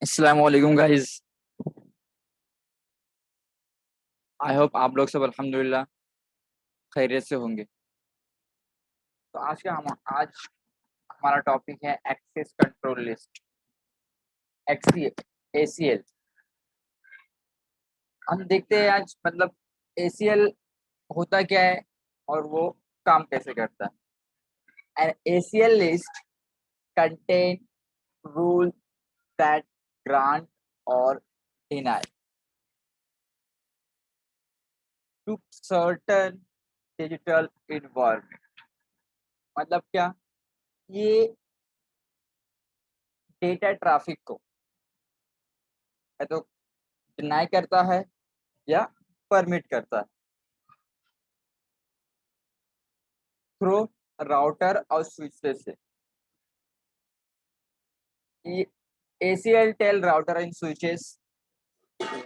अस्सलाम वालेकुम guys. I hope आप लोग सब अल्हम्दुलिल्लाह खैरियत से होंगे। तो आज हमारा टॉपिक है एक्सेस कंट्रोल लिस्ट, एसीएल। हम देखते हैं आज एसीएल होता क्या है और वो काम कैसे करता है। An ACL list contain rule that grant और deny to certain digital environment. मतलब क्या, ये डेटा ट्रैफिक को या तो डिनाई करता है या परमिट करता है थ्रू राउटर और स्विचेस से। ACL tell router and switches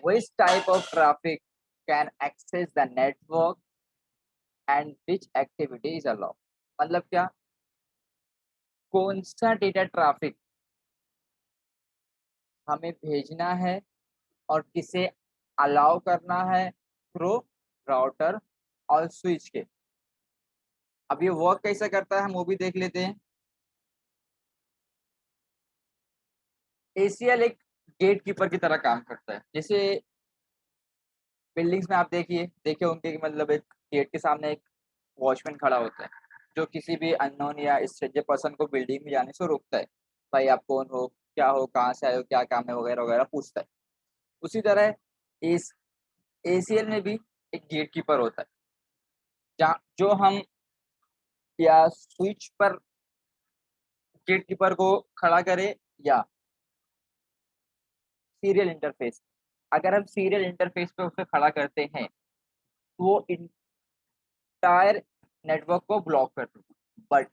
which type of traffic can access the network and which activity is allowed। मतलब क्या, कौन सा डेटा ट्रैफिक हमें भेजना है और किसे अलाउ करना है थ्रू राउटर और स्विच के। अब ये वर्क कैसा करता है हम वो भी देख लेते हैं। ACL एक गेट कीपर की तरह काम करता है। जैसे बिल्डिंग्स में आप देखे होंगे कि एक गेट के सामने एक वॉचमैन खड़ा होता है जो किसी भी अननोन या स्ट्रेंजर पर्सन को बिल्डिंग में जाने से रोकता है। भाई आप कौन हो, क्या हो, कहाँ से आए हो, क्या काम है, वगैरह वगैरह पूछता है। उसी तरह इस ACL में भी एक गेट कीपर होता है जहाँ जो हम या स्विच पर गेट कीपर को खड़ा करें या सीरियल इंटरफेस। अगर हम सीरियल इंटरफेस पे उसे खड़ा करते हैं तो वो इंटायर नेटवर्क को ब्लॉक कर देगा। बट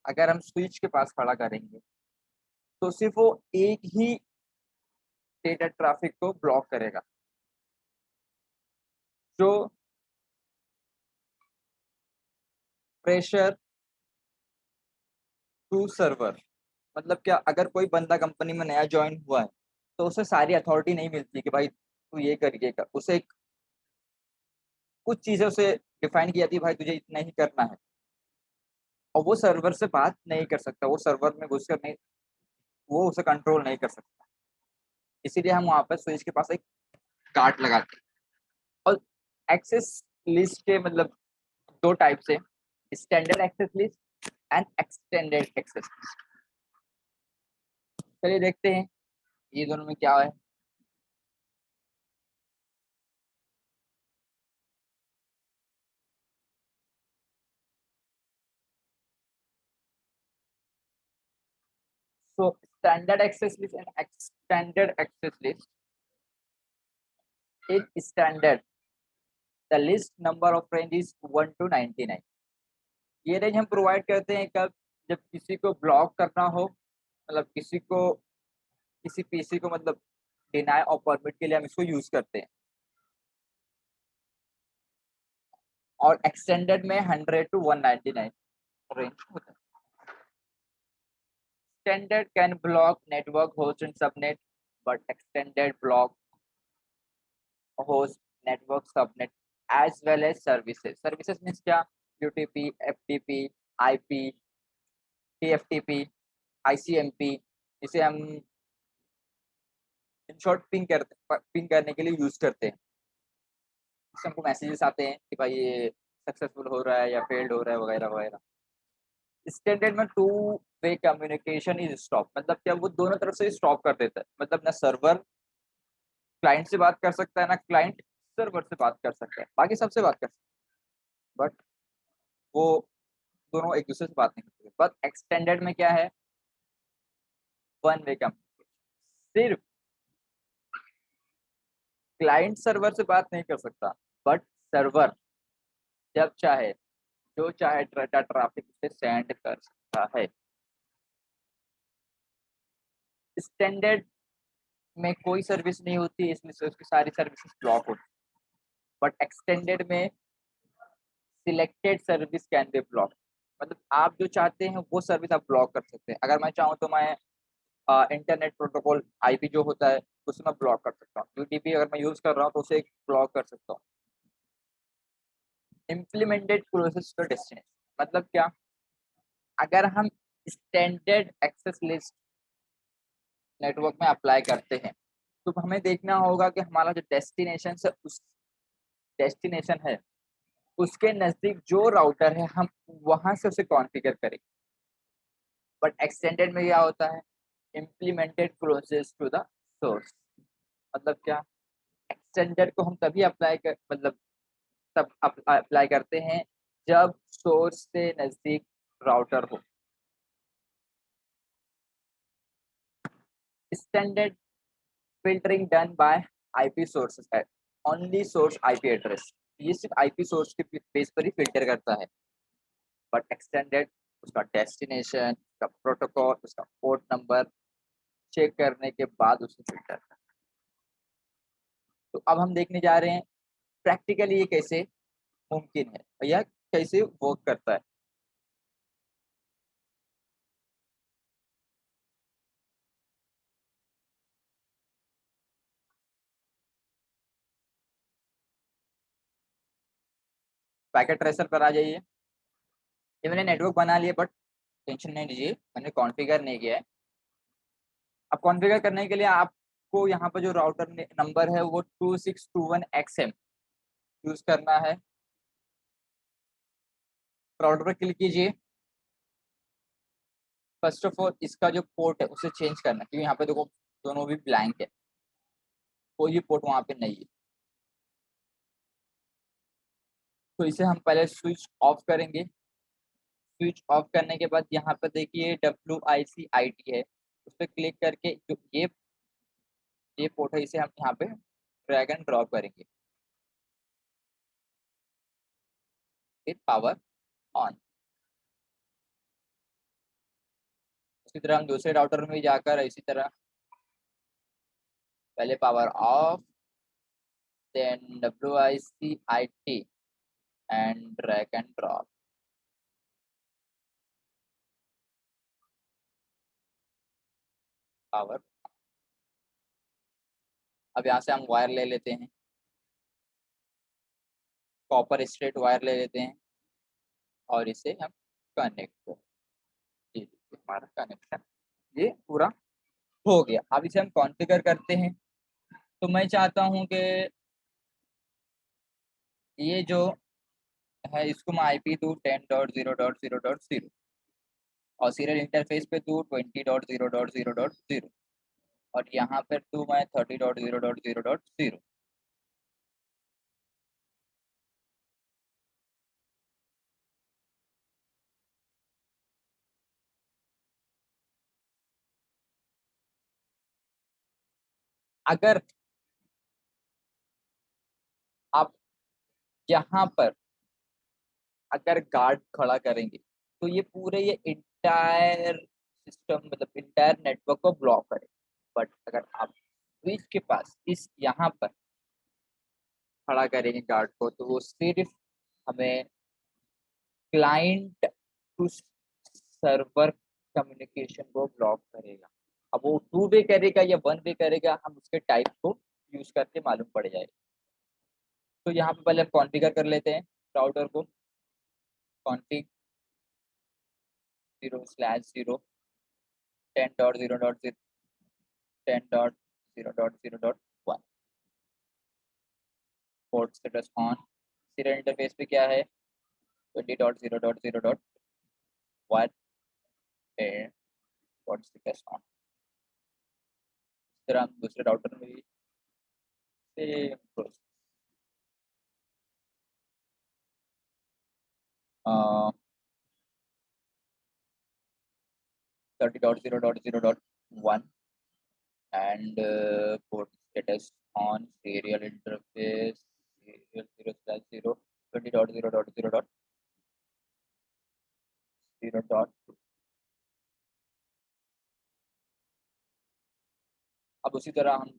अगर हम स्विच के पास खड़ा करेंगे तो सिर्फ वो एक ही डेटा ट्रैफिक को ब्लॉक करेगा, जो प्रेशर टू सर्वर। मतलब क्या, अगर कोई बंदा कंपनी में नया ज्वाइन हुआ है तो उसे सारी अथॉरिटी नहीं मिलती कि भाई तू ये कर, ये कर। उसे कुछ चीजें उसे डिफाइन की जाती है, भाई तुझे इतना ही करना है। और वो सर्वर से बात नहीं कर सकता, वो सर्वर में घुसकर नहीं, वो उसे कंट्रोल नहीं कर सकता। इसीलिए हम वहां पर स्विच के पास एक गार्ड लगाते हैं। और एक्सेस लिस्ट के दो टाइप से, standard access list and extended access list. चलिए देखते हैं ये दोनों में क्या है। So standard access list and extended access list. In standard, the list number of range is 1 to 99। ये रेंज हम प्रोवाइड करते हैं कब, जब किसी को ब्लॉक करना हो, किसी को किसी पीसी को डिनाई और परमिट के लिए हम इसको यूज करते हैं। और एक्सटेंडेड में 100 to 199 रेंज होता है। Standard can block network host and subnet, but extended block host, network subnet as well as services। Services means क्या, UTP, FTP, IP, TFTP, ICMP। इसे हम इन शॉर्ट पिंग करने के लिए यूज करते हैं। इससे हमको मैसेजेस आते हैं कि भाई ये सक्सेसफुल हो रहा है या फेल्ड हो रहा है, वगैरह वगैरह। स्टैंडर्ड में two way communication is stop. मतलब क्या, वो दोनों तरफ से स्टॉप कर देता है। ना सर्वर क्लाइंट से बात कर सकता है, ना क्लाइंट सर्वर से बात कर सकता है, बाकी सबसे बात कर सकता है। बट वो दोनों एक दूसरे से बात नहीं करते। बट एक्सटेंडेड में क्या है, वन वे कम्युनिकेशन। सिर्फ क्लाइंट सर्वर से बात नहीं कर सकता, बट सर्वर जब चाहे, जो चाहे डाटा ट्रैफिक उसे सेंड कर सकता है। स्टैंडर्ड में कोई सर्विस नहीं होती, इसमें से उसकी सारी सर्विसेज ब्लॉक होती। बट एक्सटेंडेड में selected service can be block. आप जो चाहते हैं वो सर्विस आप ब्लॉक कर सकते हैं। अगर मैं चाहूँ तो मैं इंटरनेट प्रोटोकॉल आईपी जो होता है उसे मैं ब्लॉक कर सकता हूँ। यूटीपी अगर मैं यूज कर रहा हूँ तो उसे ब्लॉक कर सकता हूँ। इम्प्लीमेंटेड क्लोजेस्ट टू डेस्टिनेशन मतलब क्या, अगर हम स्टैंडर्ड एक्सेस लिस्ट नेटवर्क में अप्लाई करते हैं तो हमें देखना होगा कि हमारा जो डेस्टिनेशन है उस डेस्टिनेशन है उसके नजदीक जो राउटर है हम वहां से उसे कॉन्फ़िगर करें। बट एक्सटेंडेड में क्या होता है, implemented closest to the source मतलब क्या, एक्सटेंडेड को हम तभी अप्लाई कर मतलब तब अप्लाई करते हैं जब सोर्स से नजदीक राउटर हो। Standard filtering done by IP sources at only source IP address, ये सिर्फ आईपी सोर्स के बेस पर ही फिल्टर करता है। बट एक्सटेंडेड उसका डेस्टिनेशन, उसका प्रोटोकॉल, उसका पोर्ट नंबर चेक करने के बाद उसे फिल्टर करता है। तो अब हम देखने जा रहे हैं प्रैक्टिकली ये कैसे मुमकिन है या कैसे वर्क करता है। पैकेट ट्रेसर पर आ जाइए। ये मैंने नेटवर्क बना लिया बट टेंशन नहीं लीजिए, मैंने कॉन्फ़िगर नहीं किया है। अब कॉन्फ़िगर करने के लिए आपको यहाँ पर जो राउटर नंबर है वो 2621XM यूज करना है। राउटर पर क्लिक कीजिए। फर्स्ट ऑफ ऑल इसका जो पोर्ट है उसे चेंज करना है, क्योंकि यहाँ पे देखो दोनों भी ब्लैंक है, कोई भी पोर्ट वहाँ पे नहीं है। तो इसे हम पहले स्विच ऑफ करेंगे। स्विच ऑफ करने के बाद यहाँ पे देखिए WIC ID है, उस पर क्लिक करके जो ये पोर्ट है इसे हम यहाँ पे ड्रैग एंड ड्रॉप करेंगे। फिर पावर ऑन। उसी तरह हम दूसरे राउटर में भी जाकर इसी तरह पहले power off, then WIC ID and drag and drop. Power. अब यहाँ से हम वायर ले लेते हैं, कॉपर स्ट्रेट वायर ले लेते हैं और इसे हम कनेक्ट कर, जी हमारा कनेक्शन ये पूरा हो गया। अब इसे हम कॉन्फ़िगर करते हैं। तो मैं चाहता हूँ कि ये जो है इसको मैं आईपी दूँ 10.0.0.0 और सीरियल इंटरफेस पे दूँ 20.0.0.0 और यहाँ पर दूँ मैं 30.0.0.0। अगर आप यहाँ पर अगर गार्ड खड़ा करेंगे तो ये पूरे ये इंटायर सिस्टम मतलब इंटायर नेटवर्क को ब्लॉक करे। बट अगर आप स्विच के पास इस यहाँ पर खड़ा करेंगे गार्ड को तो वो सिर्फ हमें क्लाइंट टू सर्वर कम्युनिकेशन को ब्लॉक करेगा। अब वो टू वे करेगा या वन वे करेगा हम उसके टाइप को यूज करके मालूम पड़ जाएगा। तो यहाँ पे पहले कॉन्फ़िगर कर लेते हैं राउटर को। Config 0/0 10.0.0 10.0.0.1 port status on. Serial interface पे क्या है 20.0.0.1 पोर्ट स्टेटस ऑन। इस तरह हम दूसरे राउटर में भी same process 30.0.0.1 and port status on serial interface serial 0/0 20.0.0.0. अब उसी तरह हम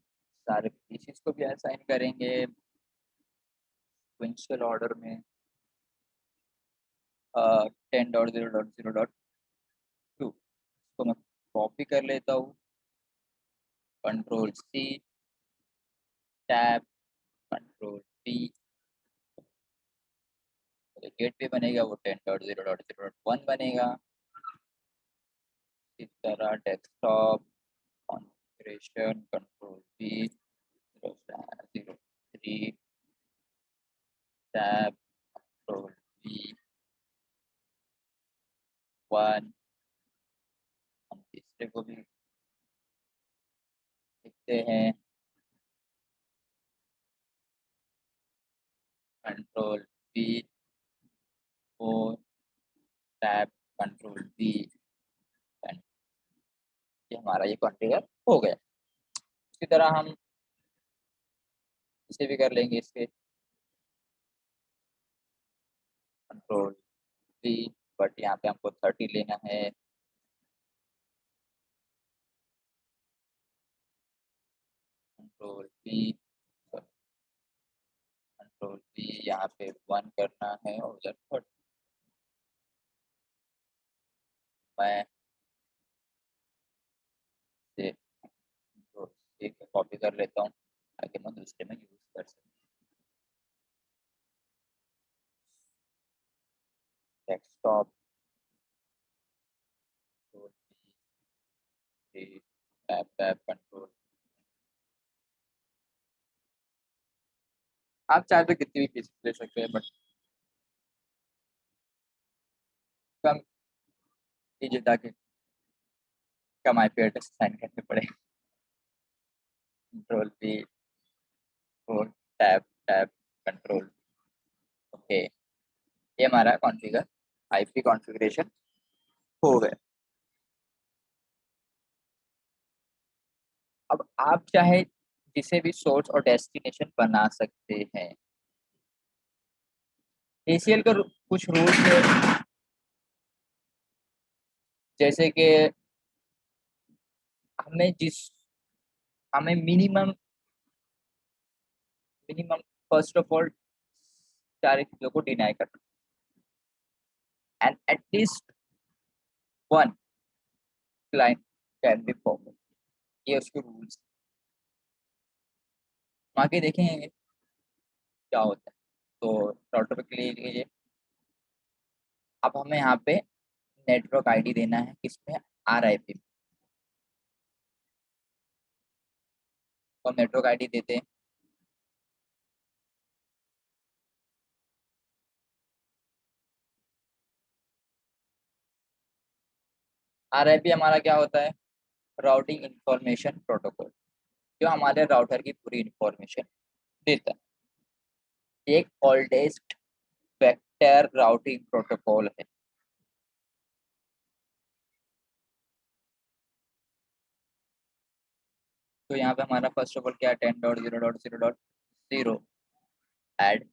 सारे पीसीस को भी असाइन करेंगे सिक्वेंशियल ऑर्डर में 10.0.0.2। इसको मैं कॉपी कर लेता हूँ control C, tab, control V, gate भी बनेगा वो 10.0.0.1 बनेगा। इस तरह desktop configuration control V 0.03 tab control V 1। हम तीसरे को भी लिखते हैं control V 4 tab control V 10। ये हमारा ये कॉन्फ़िगर हो गया। इसी तरह हम इसे भी कर लेंगे, इसके कंट्रोल वी, बट यहाँ पे हमको 30 लेना है। कंट्रोल वी, कंट्रोल वी यहाँ पे 1 करना है और उधर 30। मैं से तो एक कॉपी कर लेता हूँ ताकि मैं दूसरे में यूज कर सकूँ। Desktop tab tab control. आप चाहे तो कितनी भी पीसेस ले सकते हैं, बट कम कीजिए ताकि कम आईपी एड्रेस साइन करने पड़े। कंट्रोल पी और टैब टैब कंट्रोल। ओके, ये हमारा कॉन्फ़िगर आईपी कॉन्फ़िगरेशन हो गया। अब आप चाहे जिसे भी सोर्स और डेस्टिनेशन बना सकते हैं। एसीएल का कुछ रूल्स है, जैसे कि हमें जिस हमें minimum minimum first of all सारी चीजों को डिनाई करना, and at least one client can be forward. ये उसके रूल्स। आगे देखेंगे क्या होता है। तो राउटर पे क्लिक कीजिए। अब हमें यहाँ पे नेटवर्क आईडी देना है, किसमें, आरआईपी में। तो हम नेटवर्क आईडी देते हैं। आरआईपी हमारा क्या होता है, राउटिंग इंफॉर्मेशन प्रोटोकॉल, जो हमारे राउटर की पूरी इंफॉर्मेशन देता है। एक ओल्डेस्ट वेक्टर राउटिंग प्रोटोकॉल है। तो यहाँ पे हमारा फर्स्ट ऑफ ऑल क्या है, 10.0.0.0 ऐड।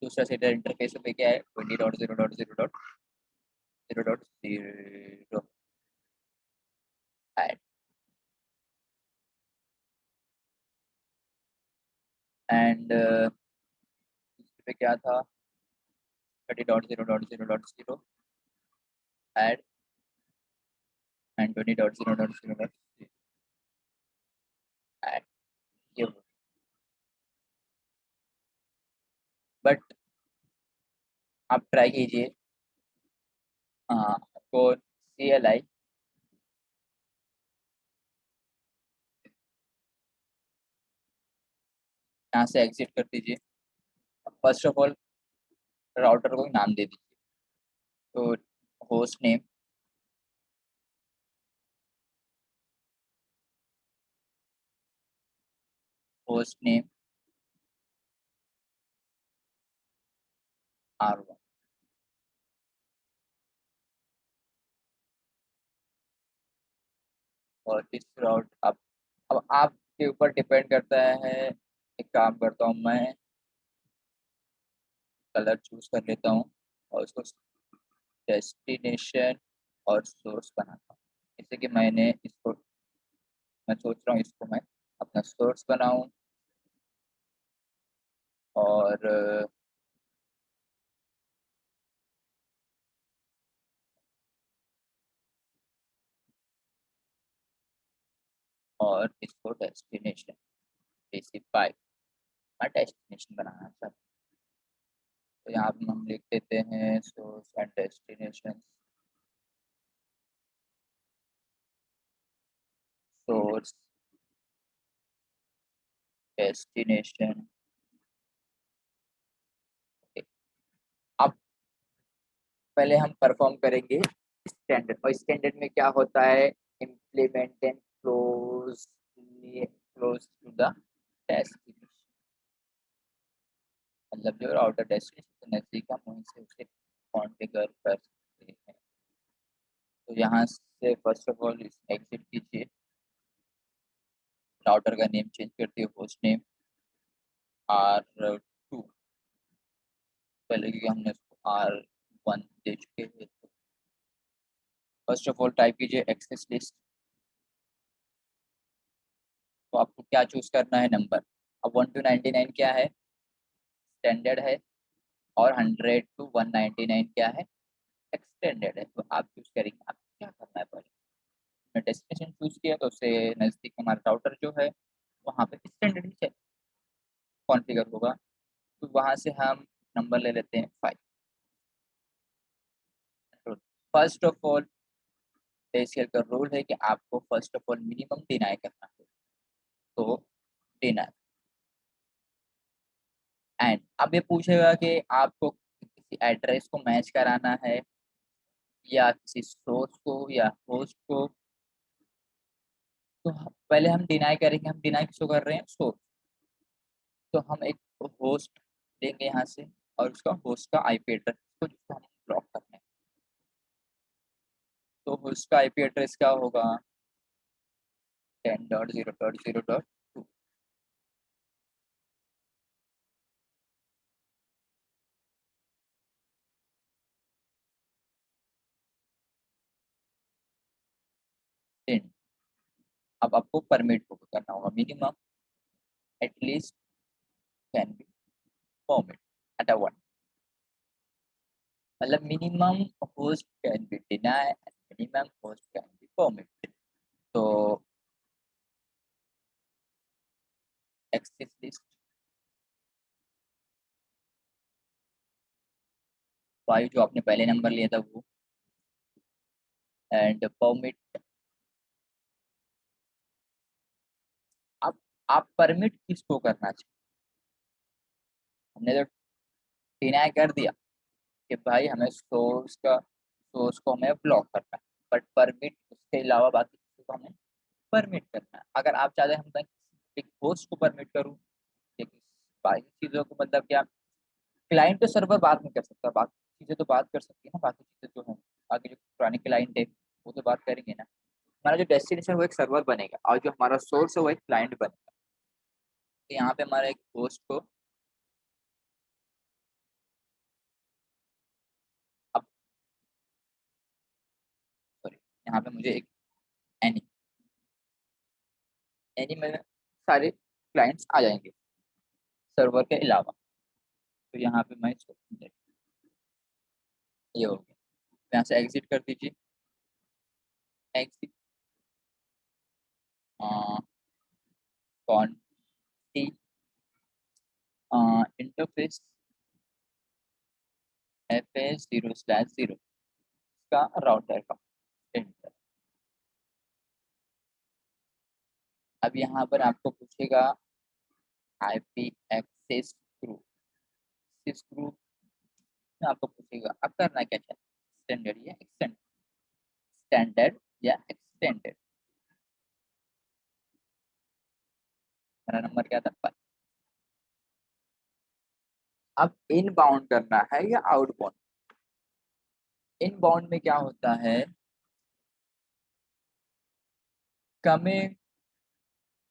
दूसरा सीरियल इंटरफेस पे क्या है, 20.0.0.0.0 ऐड। एंड पे क्या था, 30.0.0.0 ऐड एंड 20.0.0.0 ऐड। ये बट आप ट्राई कीजिए, हाँ, आपको CLI यहाँ से एग्जिट कर दीजिए। फर्स्ट ऑफ ऑल राउटर को नाम दे दीजिए। तो host name, host name R1। और इस राउट अब आपके ऊपर डिपेंड करता है। एक काम करता हूँ मैं, कलर चूज कर लेता हूँ और उसको डेस्टिनेशन और सोर्स बनाता हूँ। जैसे कि मैं सोच रहा हूँ इसको मैं अपना सोर्स बनाऊँ और और इसको डेस्टिनेशन स्पेसिफाई मैं डेस्टिनेशन बनाना चाहता हूँ। तो यहाँ पे हम लिख देते हैं source and destination, source destination. अब पहले हम परफॉर्म करेंगे स्टैंडर्ड, और स्टैंडर्ड में क्या होता है, implement and close to the destination, मतलब जो आउटर डेस्टिनेशन से नजदीक हम वहीं से उसे कॉन्फ़िगर कर सकते हैं। तो यहाँ से फर्स्ट ऑफ ऑल एग्जिट कीजिए, राउटर का नेम चेंज करते हो, होस्ट नेम R2, पहले क्योंकि हमने उसको R1 दे चुके हैं। फर्स्ट ऑफ ऑल टाइप कीजिए एक्सेस लिस्ट। तो आपको क्या चूज करना है, नंबर। अब 1 to 99 क्या है, स्टैंडर्ड है, और 100 to 199 क्या है, एक्सटेंडेड है। तो आप चूज करेंगे आपको क्या करना है। पहले डेस्टिनेशन चूज किया तो उससे नज़दीक हमारा राउटर जो है वहाँ पे स्टैंडर्ड ही कॉन्फ़िगर होगा। तो वहाँ से हम नंबर ले लेते हैं 5। फर्स्ट ऑफ ऑल एसीएल का रूल है कि आपको first of all minimum deny करना है, तो डिनाई। एंड अब ये पूछेगा कि आपको किसी एड्रेस को मैच कराना है या किसी सोर्स को या होस्ट को। तो पहले हम डिनाई करेंगे, हम डिनाई किसको कर रहे हैं, सोर्स। तो हम एक होस्ट देंगे यहाँ से, और उसका होस्ट का आईपी एड्रेस को जिसको हम ब्लॉक करना है। तो होस्ट का आईपी एड्रेस क्या होगा, 10.0.0.2। अब आपको परमिट को करना होगा, minimum at least can be permit at 1, मतलब minimum host can be deny and minimum host can be permit. तो एक्सेस लिस्ट वाई जो आपने पहले नंबर लिया था वो, एंड परमिट। अब आप परमिट किसको करना चाहिए, हमने तो डिनाई कर दिया कि भाई हमें सोर्स को हमें ब्लॉक करना है, बट परमिट उसके अलावा बाकी चीज़ों को हमें परमिट करना है। अगर आप चाहते हैं हम एक होस्ट को परमिट करूँ, लेकिन बाकी चीज़ों को मतलब क्या, क्लाइंट तो सर्वर बात नहीं कर सकता, बाकी चीज़ें तो बात कर सकती है ना, बाकी चीज़ें जो है, बाकी जो पुराने क्लाइंट है वो तो बात करेंगे ना। हमारा जो डेस्टिनेशन वो एक सर्वर बनेगा, और जो हमारा सोर्स है वो एक क्लाइंट बनेगा। तो यहाँ पे हमारा एक होस्ट को, अब सॉरी, यहाँ पे मुझे एक एनी एनी में सारे क्लाइंट्स आ जाएंगे सर्वर के अलावा। तो यहाँ पे मैं इसको ये हो गया, यहाँ से एग्जिट कर दीजिए, एग्जिट कॉन्टी इंटरफेस FA0/0 का राउटर का इंटर। अब यहाँ पर आपको पूछेगा आईपी एक्सेस ग्रुप, इस ग्रुप में आपको पूछेगा अब करना क्या चाहिए, स्टैंडर्ड या एक्सटेंड, स्टैंडर्ड या एक्सटेंडेड। मेरा नंबर क्या था 5। अब इन बाउंड करना है या आउट बाउंड। इन बाउंड में क्या होता है, कमिंग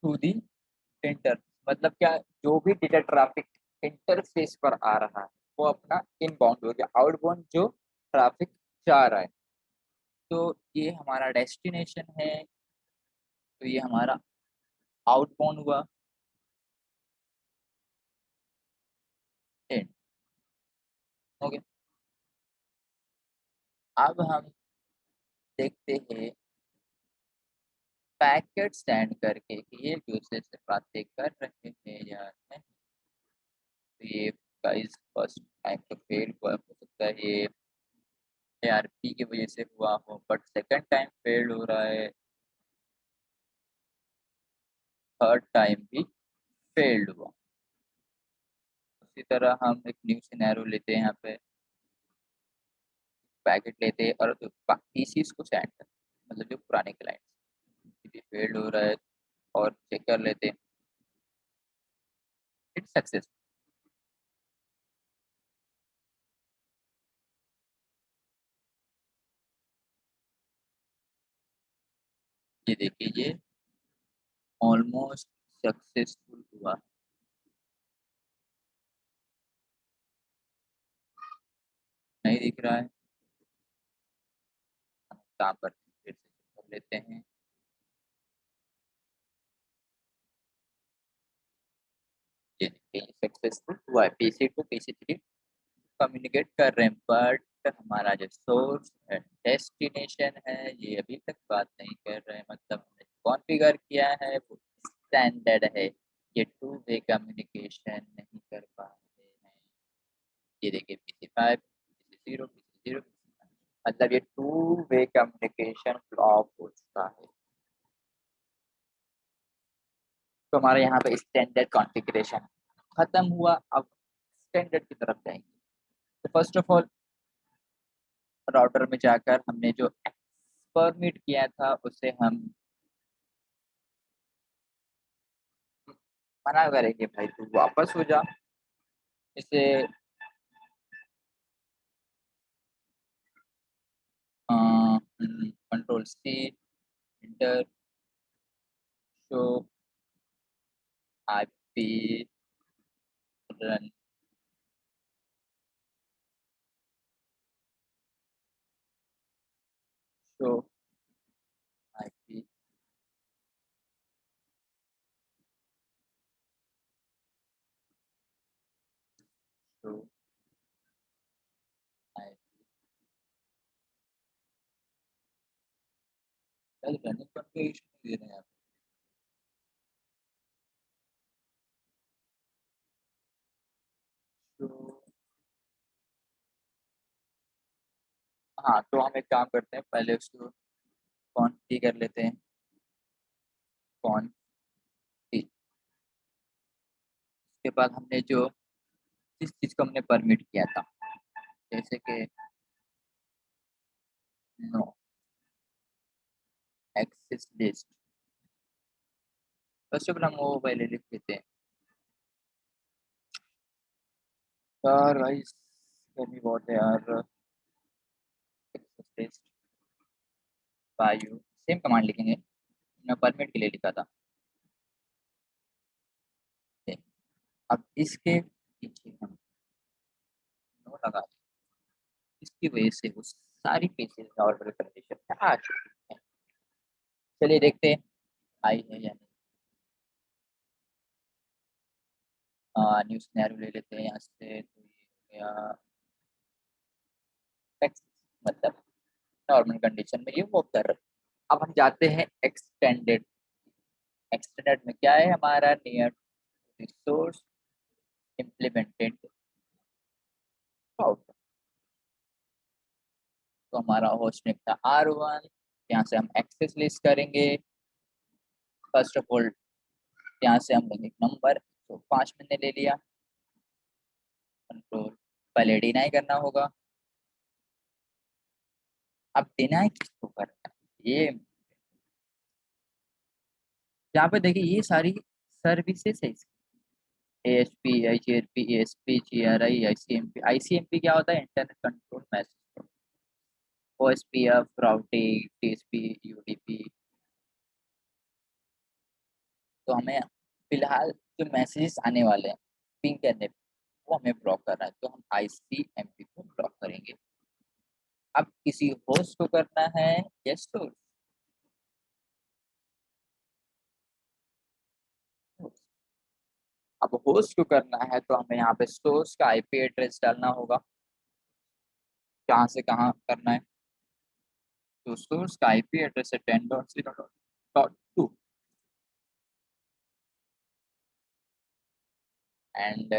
टू दी इंटर, मतलब क्या, जो भी डेटा ट्रैफिक इंटरफेस पर आ रहा है वो अपना इन बाउंड हो गया। आउट बाउंड जो ट्रैफिक जा रहा है, तो ये हमारा डेस्टिनेशन है, तो ये हमारा आउट बाउंड हुआ, एंड। ओके, अब हम देखते हैं पैकेट सेंड करके कि ये दूसरे से बातें कर रहे हैं या नहीं। तो ये गाइस फर्स्ट टाइम तो फेल हुआ, हो सकता है ये एआरपी की वजह से हुआ हो, बट सेकंड टाइम फेल हो रहा है, थर्ड टाइम भी फेल्ड हुआ। उसी तरह हम एक न्यू सिनेरियो लेते हैं, यहाँ पे पैकेट लेते हैं और बाकी चीज़ को सेंड करते हैं, मतलब जो पुराने क्लाइंट्स भी फेल्ड हो रहा है और चेक कर लेते हैं, इट्स सक्सेस। ये देखिए ये ऑलमोस्ट सक्सेसफुल हुआ। नहीं दिख रहा है, काम करते हैं, फिर से कर लेते हैं। ये देखिए सक्सेसफुल हुआ है, PC to PC three communicate कर रहे हैं, बट हमारा जो सोर्स एंड डेस्टिनेशन है ये अभी तक बात नहीं कर रहे हैं, मतलब हमने कॉन्फ़िगर किया है वो स्टैंडर्ड है, ये टू वे कम्युनिकेशन नहीं कर पा रहे हैं। ये देखिए PC five, PC zero, PC zero, मतलब ये टू वे कम्युनिकेशन ब्लॉक हो चुका है। तो हमारे यहाँ पे स्टैंडर्ड कॉन्फ़िगरेशन खत्म हुआ, अब स्टैंडर्ड की तरफ जाएंगे। तो फर्स्ट ऑफ ऑल राउटर में जाकर हमने जो परमिट किया था उसे हम मना करेंगे, भाई तू वापस हो जा। इसे control C, enter, show IP, run, show IP, show IP, running configuration दे रहे हैं आप। तो हाँ, तो हम एक काम करते हैं, पहले उसको कॉन्फ़िगर कर लेते हैं, कॉन्फ़िग। उसके बाद हमने जो जिस चीज़ को हमने परमिट किया था, जैसे कि no access list, first of all हम वो पहले लिख लेते हैं। यार भाई गर्मी बहुत है यार। एक्सेस लिस्ट वायु, सेम कमांड लिखेंगे, मैं परमिट के लिए लिखा था। अब इसके पीछे हम नो लगा दें, इसकी वजह से वो सारी पेजेस ऑर्डर कंडीशन आ चुकी है। चलिए देखते हैं आई है या नहीं। न्यू सिनेरियो ले लेते हैं यहाँ से, तो ये हो गया text, मतलब नॉर्मल कंडीशन में ये वो कर रहे हैं। अब हम जाते हैं एक्सटेंडेड। एक्सटेंडेड में क्या है हमारा, नियर रिसोर्स इम्प्लीमेंटेड क्लाउड। तो हमारा होस्ट नेम था R1, यहाँ से हम एक्सेस लिस्ट करेंगे। फर्स्ट ऑफ ऑल यहाँ से हम लेंगे नंबर, तो 5 मैंने ले लिया। कंट्रोल, पहले डिनाई करना होगा। अब डिनाई किसको करना है, ये यहाँ पे देखिए ये सारी सर्विसेज है। AHP, IGRP, ASP, GRI, ICMP। ICMP क्या होता है, internet control message. OSPF, routing, TCP, UDP। तो हमें फिलहाल जो मैसेजेस आने वाले हैं पिंग करने पे, वो हमें ब्लॉक करना है, तो हम ICMP को ब्लॉक करेंगे। अब किसी होस्ट को करना है या स्टोर। अब होस्ट को करना है तो हमें यहाँ पे सोर्स का आईपी एड्रेस डालना होगा, कहाँ से कहाँ करना है। तो सोर्स का आईपी एड्रेस है 10.0.2 and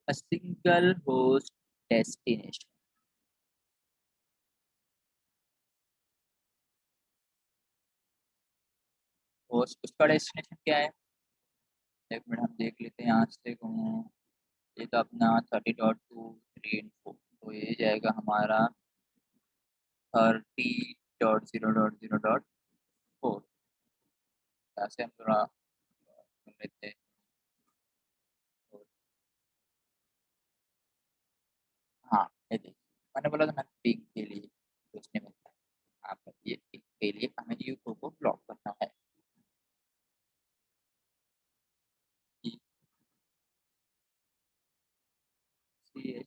a single host destination. Host उसका डेस्टिनेशन क्या है? एक मिनट हम देख लेते हैं यहाँ से घूमो। ये तो अपना 30.2 3 तो ये जाएगा हमारा 30.0.0.4। यहाँ से हम थोड़ा सुन लेते हैं। हाँ ये देखिए, मैंने बोला था ना पिक के लिए कुछ नहीं मिलता है। आप ये पिक के लिए हमें यूट्यूब को ब्लॉक करना है। कि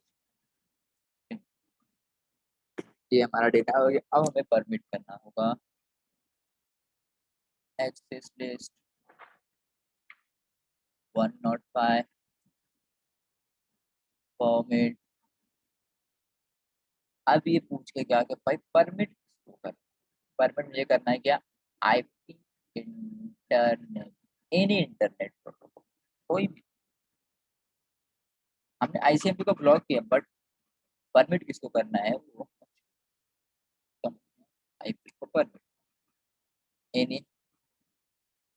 ये हमारा डेटा हो गया। अब हमें परमिट करना होगा एक्सेस लिस्ट 105 फॉर्मेट। अब ये पूछ के क्या कि भाई परमिट किसको करना? परमिट मुझे करना है क्या? IP internet, any internet protocol, कोई भी। हमने आईसीएमपी को ब्लॉक किया बट परमिट किसको करना है? वो आईपी को परमिट, एनी,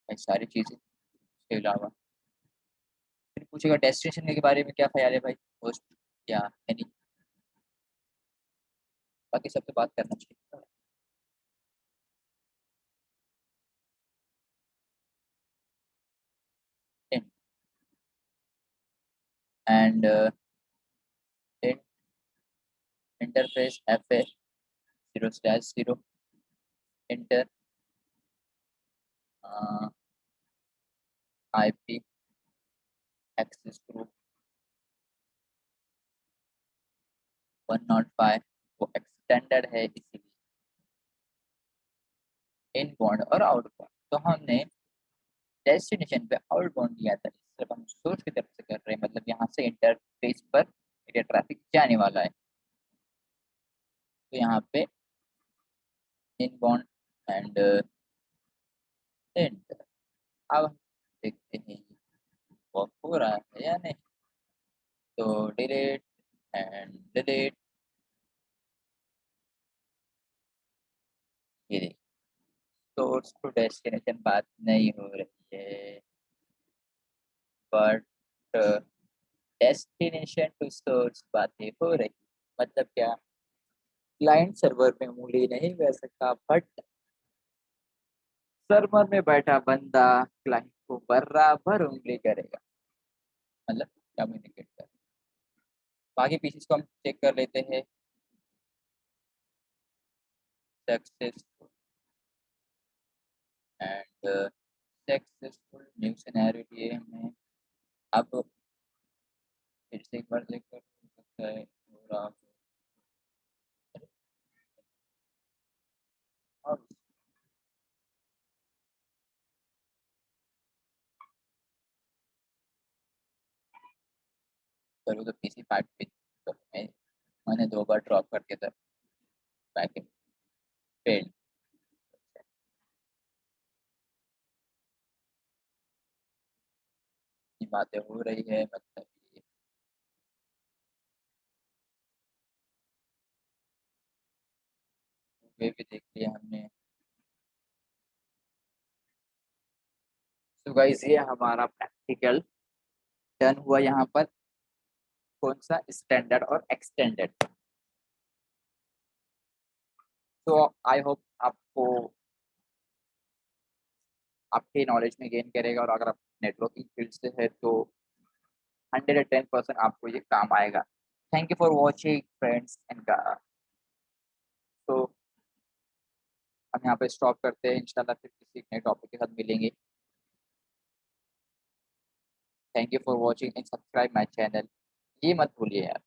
सारी चीजें के अलावा। फिर पूछेगा डेस्टिनेशन के बारे में क्या ख्याल है भाई, होस्ट या एनी। बाकी सब तो बात करना चाहिए। And interface F A 0/0 inter IP access group 105 वो एक्सटेंडेड है इसीलिए इनबाउंड और आउटबाउंड। तो हमने डेस्टिनेशन पे आउटबाउंड दिया था, सिर्फ हम सोर्स की तरफ से कर रहे हैं, मतलब यहाँ से इंटरफेस पर मेरा ट्रैफिक जाने वाला है। तो यहाँ पे इनबाउंड एंड इंटर। अब हम देखते हैं वर्क हो रहा है या नहीं। तो डिलीट एंड डिलीट, ये देखिए सोर्स टू डेस्टिनेशन बात नहीं हो रही है, बट डेस्टिनेशन टू सोर्स बातें हो रही। मतलब क्या? क्लाइंट सर्वर में उंगली नहीं कर सकता बट सर्वर में बैठा बंदा क्लाइंट को बराबर उंगली करेगा, मतलब कम्युनिकेट कर। बाकी पीसेस को हम चेक कर लेते हैं। Successful and successful new scenario दिए हमें। अब फिर से एक बार चेक कर सकता है हो रहा हो। अब करूँ तो पीसी 5 पे तो मैंने 2 बार ड्रॉप करके था पैकेट फेल्ड। ये बातें हो रही है, मतलब ये भी देख लिया हमने। तो गाइस ये हमारा प्रैक्टिकल डन हुआ यहाँ पर। कौन सा? स्टैंडर्ड और एक्सटेंडेड। तो आई होप आपको आपके नॉलेज में गेन करेगा, और अगर आप नेटवर्किंग फील्ड से है तो 110% आपको ये काम आएगा। Thank you for watching friends and. तो हम यहाँ पे स्टॉप करते हैं, इंशाल्लाह फिर किसी नए टॉपिक के साथ मिलेंगे। Thank you for watching and subscribe my channel, ये मत भूलिए यार।